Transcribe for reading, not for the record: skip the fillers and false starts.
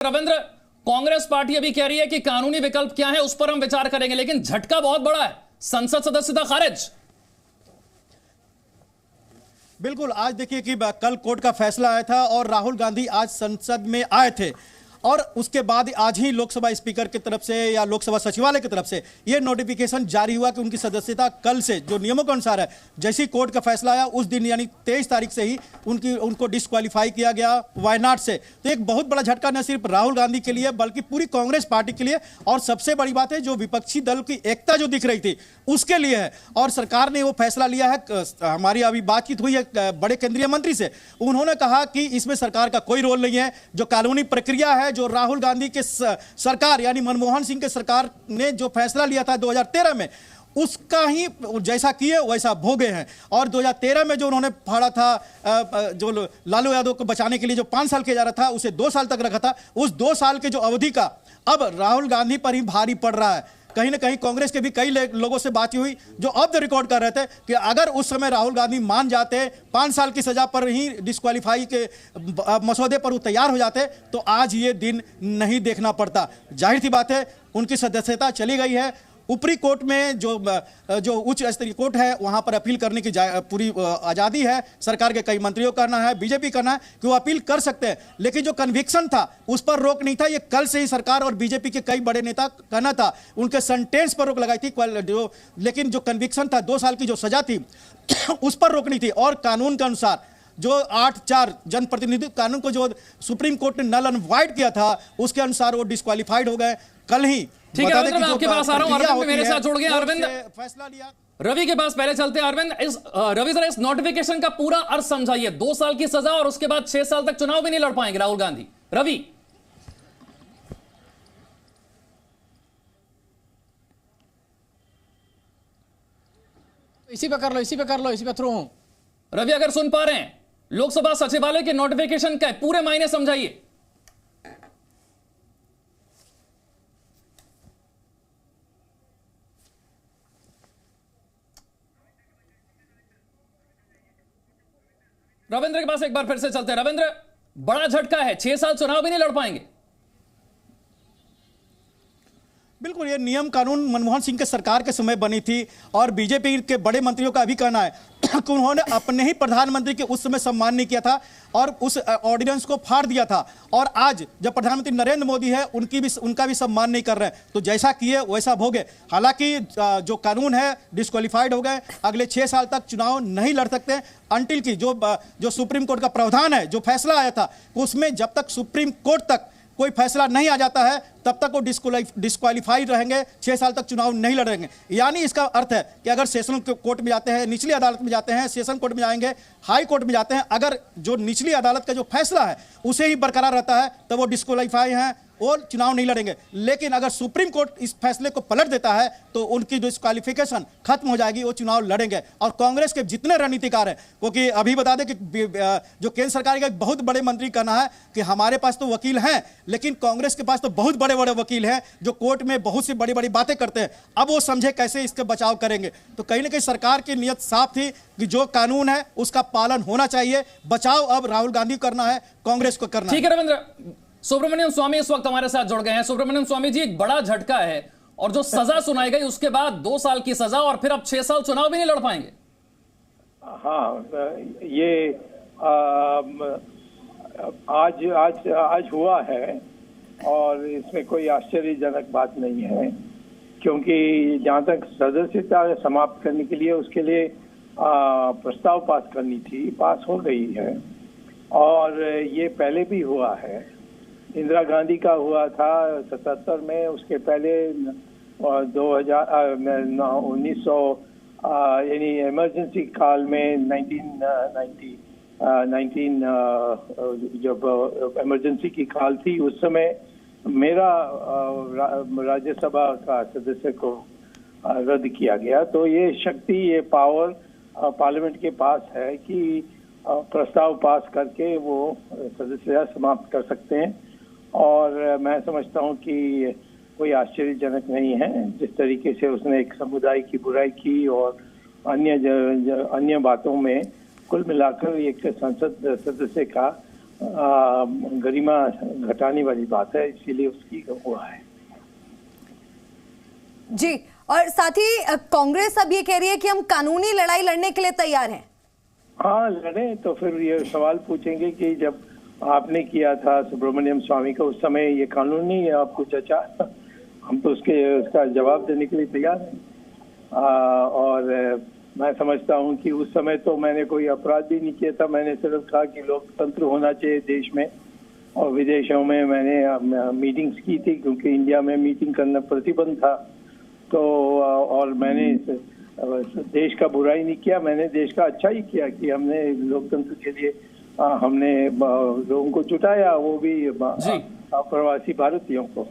Ravindra, Congress party अभी कह रही है कि कानूनी विकल्प क्या है उस पर हम विचार करेंगे, लेकिन झटका बहुत बड़ा है, संसद सदस्यता खारिज। बिल्कुल, आज देखिए कि कल कोर्ट का फैसला आया था और राहुल गांधी आज संसद में आए थे और उसके बाद आज ही लोकसभा स्पीकर की तरफ से या लोकसभा सचिवालय की तरफ से यह नोटिफिकेशन जारी हुआ कि उनकी सदस्यता कल से जो नियमों के अनुसार है, जैसे ही कोर्ट का फैसला आया उस दिन यानी 23 तारीख से ही उनको डिस्क्वालीफाई किया गया वायनाड से। तो एक बहुत बड़ा झटका न सिर्फ राहुल गांधी के लिए बल्कि पूरी कांग्रेस पार्टी के लिए, और सबसे बड़ी बात है जो विपक्षी दल की एकता जो दिख रही थी उसके लिए है। और सरकार ने वो फैसला लिया है। हमारी अभी बातचीत हुई है बड़े केंद्रीय मंत्री से, उन्होंने कहा कि इसमें सरकार का कोई रोल नहीं है। जो कानूनी प्रक्रिया है, जो राहुल गांधी के सरकार यानी मनमोहन सिंह के सरकार ने जो फैसला लिया था 2013 में, उसका ही जैसा किए वैसा भोगे हैं। और 2013 में जो उन्होंने फाड़ा था, जो लालू यादव को बचाने के लिए जो 5 साल किया जा रहा था उसे 2 साल तक रखा था, उस 2 साल के जो अवधि का अब राहुल गांधी पर ही भारी पड़ रहा है। कहीं ना कहीं कांग्रेस के भी कई लोगों से बात हुई जो ऑफ द रिकॉर्ड कर रहे थे कि अगर उस समय राहुल गांधी मान जाते, 5 साल की सजा पर ही डिस्क्वालीफाई के मसौदे पर वो तैयार हो जाते तो आज ये दिन नहीं देखना पड़ता। जाहिर सी बात है उनकी सदस्यता चली गई है। ऊपरी कोर्ट में जो उच्च स्तरीय कोर्ट है वहां पर अपील करने की पूरी आज़ादी है। सरकार के कई मंत्रियों का कहना है, बीजेपी करना है कि वो अपील कर सकते हैं, लेकिन जो कन्विक्शन था उस पर रोक नहीं था। ये कल से ही सरकार और बीजेपी के कई बड़े नेता कहना था, उनके सेंटेंस पर रोक लगाई थी, लेकिन जो कन्विक्शन था 2 साल की जो सजा थी उस पर रोक नहीं थी। और कानून के अनुसार जो 8-4 जनप्रतिनिधित्व कानून को जो सुप्रीम कोर्ट ने नल एंड वाइड किया था उसके अनुसार वो डिस्क्वालीफाइड हो गए कल ही। ठीक है अरविंद, मैं आपके पास आ रहा हूं। अरविंद मेरे साथ जुड़ गए। अरविंद फैसला लिया, रवि के पास पहले चलते हैं। अरविंद, रवि जरा इस नोटिफिकेशन का पूरा अर्थ समझाइए। 2 साल की सजा और उसके बाद 6 साल तक चुनाव भी नहीं लड़ पाएंगे राहुल गांधी। रवि, इसी पे कर लो, इसी पे थ्रू हूं। रवि अगर सुन पा रहे हैं, लोकसभा सचिवालय के नोटिफिकेशन का पूरे मायने समझाइए। रविंद्र के पास एक बार फिर से चलते हैं। रविंद्र, बड़ा झटका है, 6 साल चुनाव भी नहीं लड़ पाएंगे। बिल्कुल, ये नियम कानून मनमोहन सिंह के सरकार के समय बनी थी और बीजेपी के बड़े मंत्रियों का भी कहना है कि उन्होंने अपने ही प्रधानमंत्री के उस समय सम्मान नहीं किया था और उस ऑर्डिनेंस को फाड़ दिया था। और आज जब प्रधानमंत्री नरेंद्र मोदी है उनका भी सम्मान नहीं कर रहे हैं, तो जैसा किए वैसा भोगे। हालांकि जो कानून है डिस्क्वालीफाइड हो गए, अगले 6 साल तक चुनाव नहीं लड़ सकते अंटिल की जो सुप्रीम कोर्ट का प्रावधान है, जो फैसला आया था उसमें जब तक सुप्रीम कोर्ट तक कोई फैसला नहीं आ जाता है तब तक वो डिस्क्वालीफाइड रहेंगे, 6 साल तक चुनाव नहीं लड़ेंगे। यानी इसका अर्थ है कि अगर सेशन कोर्ट में जाते हैं, निचली अदालत में जाते हैं, सेशन कोर्ट में जाएंगे, हाई कोर्ट में जाते हैं, अगर जो निचली अदालत का जो फैसला है उसे ही बरकरार रहता है तो वो डिस्क्वालीफाई हैं, वो चुनाव नहीं लड़ेंगे। लेकिन अगर सुप्रीम कोर्ट इस फैसले को पलट देता है तो उनकी डिस्क्वालिफिकेशन खत्म हो जाएगी, वो चुनाव लड़ेंगे। और कांग्रेस के जितने रणनीतिकार हैं, क्योंकि अभी बता दें कि जो केंद्र सरकार का एक बहुत बड़े मंत्री कहना है कि हमारे पास तो वकील हैं, लेकिन कांग्रेस के पास तो बहुत बड़े बड़े वकील हैं जो कोर्ट में बहुत सी बड़ी बड़ी बातें करते हैं। अब वो समझे कैसे इसके बचाव करेंगे। तो कहीं ना कहीं सरकार की नीयत साफ थी कि जो कानून है उसका पालन होना चाहिए। बचाव अब राहुल गांधी करना है, कांग्रेस को करना है। ठीक है रविंद्र, सुब्रमण्यम स्वामी इस वक्त हमारे साथ जुड़ गए हैं। सुब्रमण्यम स्वामी जी, एक बड़ा झटका है और जो सजा सुनाई गई उसके बाद 2 साल की सजा और फिर अब 6 साल चुनाव भी नहीं लड़ पाएंगे। हाँ, ये आज हुआ है और इसमें कोई आश्चर्यजनक बात नहीं है, क्योंकि जहाँ तक सदस्यता समाप्त करने के लिए उसके लिए प्रस्ताव पास करनी थी, पास हो गई है। और ये पहले भी हुआ है, इंदिरा गांधी का हुआ था 77 में, उसके पहले 1900 यानी इमरजेंसी काल में 19 जब इमरजेंसी की काल थी उस समय मेरा राज्यसभा का सदस्य को रद्द किया गया। तो ये शक्ति, ये पावर पार्लियामेंट के पास है कि प्रस्ताव पास करके वो सदस्यता समाप्त कर सकते हैं। और मैं समझता हूं कि कोई आश्चर्यजनक नहीं है जिस तरीके से उसने एक समुदाय की बुराई की और अन्य बातों में कुल मिलाकर एक संसद सदस्य का गरिमा घटाने वाली बात है, इसीलिए उसकी हुआ है। जी, और साथ ही कांग्रेस अब ये कह रही है कि हम कानूनी लड़ाई लड़ने के लिए तैयार हैं। हाँ, लड़े तो फिर ये सवाल पूछेंगे कि जब आपने किया था सुब्रमण्यम स्वामी का, उस समय ये कानून नहीं है, आपको चचा, हम तो उसका जवाब देने के लिए तैयार हैं। और मैं समझता हूँ कि उस समय तो मैंने कोई अपराध भी नहीं किया था, मैंने सिर्फ कहा कि लोकतंत्र होना चाहिए देश में, और विदेशों में मैंने मीटिंग्स की थी क्योंकि इंडिया में मीटिंग करना प्रतिबंध था। तो और मैंने देश का बुराई नहीं किया, मैंने देश का अच्छा ही किया कि हमने लोकतंत्र के लिए हमने लोगों को जुटाया, वो भी प्रवासी भारतीयों को।